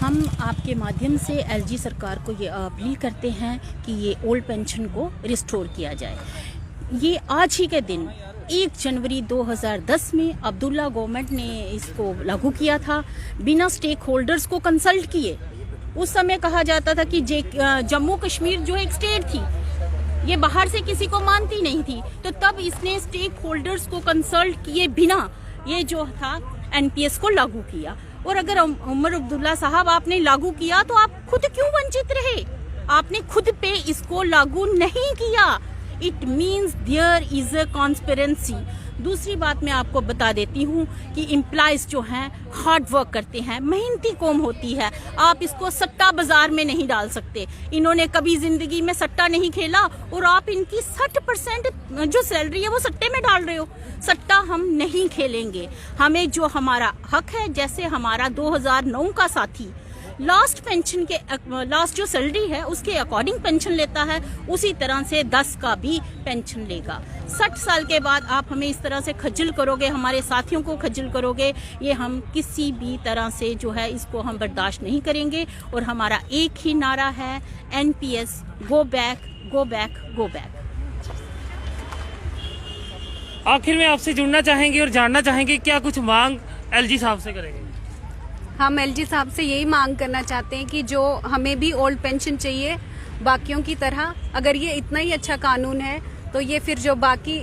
हम आपके माध्यम से एलजी सरकार को ये अपील करते हैं कि ये ओल्ड पेंशन को रिस्टोर किया जाए। ये आज ही के दिन 1 जनवरी 2010 में अब्दुल्ला गवर्नमेंट ने इसको लागू किया था बिना स्टेक होल्डर्स को कंसल्ट किए। उस समय कहा जाता था कि जम्मू कश्मीर जो एक स्टेट थी, ये बाहर से किसी को मानती नहीं थी, तो तब इसने स्टेक होल्डर्स को कंसल्ट किए बिना ये जो था एनपीएस को लागू किया। और अगर उमर अब्दुल्ला साहब आपने लागू किया तो आप खुद क्यों वंचित रहे? आपने खुद पे इसको लागू नहीं किया। It means there is a conspiracy. दूसरी बात मैं आपको बता देती हूँ कि एम्प्लॉयज जो हैं हार्ड वर्क करते हैं, मेहनती कौम होती है। आप इसको सट्टा बाजार में नहीं डाल सकते। इन्होंने कभी जिंदगी में सट्टा नहीं खेला और आप इनकी 60% जो सैलरी है वो सट्टे में डाल रहे हो। सट्टा हम नहीं खेलेंगे। हमें जो हमारा हक है, जैसे हमारा 2009 का साथी लास्ट पेंशन के लास्ट जो सैलरी है उसके अकॉर्डिंग पेंशन लेता है, उसी तरह से 10 का भी पेंशन लेगा। 60 साल के बाद आप हमें इस तरह से खज्जल करोगे, हमारे साथियों को खज्जल करोगे, ये हम किसी भी तरह से जो है इसको हम बर्दाश्त नहीं करेंगे। और हमारा एक ही नारा है, NPS go back, go back, go back. आखिर में आपसे जुड़ना चाहेंगे और जानना चाहेंगे क्या कुछ मांग एलजी साहब से करेंगे? हम एलजी साहब से यही मांग करना चाहते हैं कि जो हमें भी ओल्ड पेंशन चाहिए बाकियों की तरह। अगर ये इतना ही अच्छा कानून है तो ये फिर जो बाकी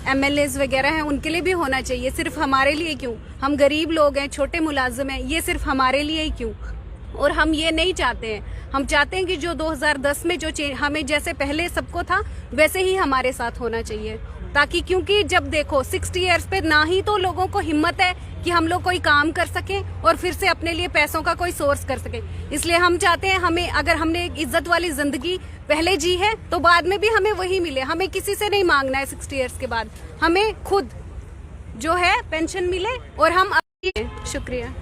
एमएलएज वगैरह हैं उनके लिए भी होना चाहिए। सिर्फ हमारे लिए क्यों? हम गरीब लोग हैं, छोटे मुलाजिम हैं, ये सिर्फ हमारे लिए ही क्यों? और हम ये नहीं चाहते हैं। हम चाहते हैं कि जो 2010 में जो हमें जैसे पहले सबको था वैसे ही हमारे साथ होना चाहिए, ताकि क्योंकि जब देखो 60 ईयर्स पे ना ही तो लोगों को हिम्मत है कि हम लोग कोई काम कर सकें और फिर से अपने लिए पैसों का कोई सोर्स कर सकें। इसलिए हम चाहते हैं हमें, अगर हमने एक इज्जत वाली जिंदगी पहले जी है तो बाद में भी हमें वही मिले। हमें किसी से नहीं मांगना है 60 ईयर्स के बाद, हमें खुद जो है पेंशन मिले और हम। शुक्रिया।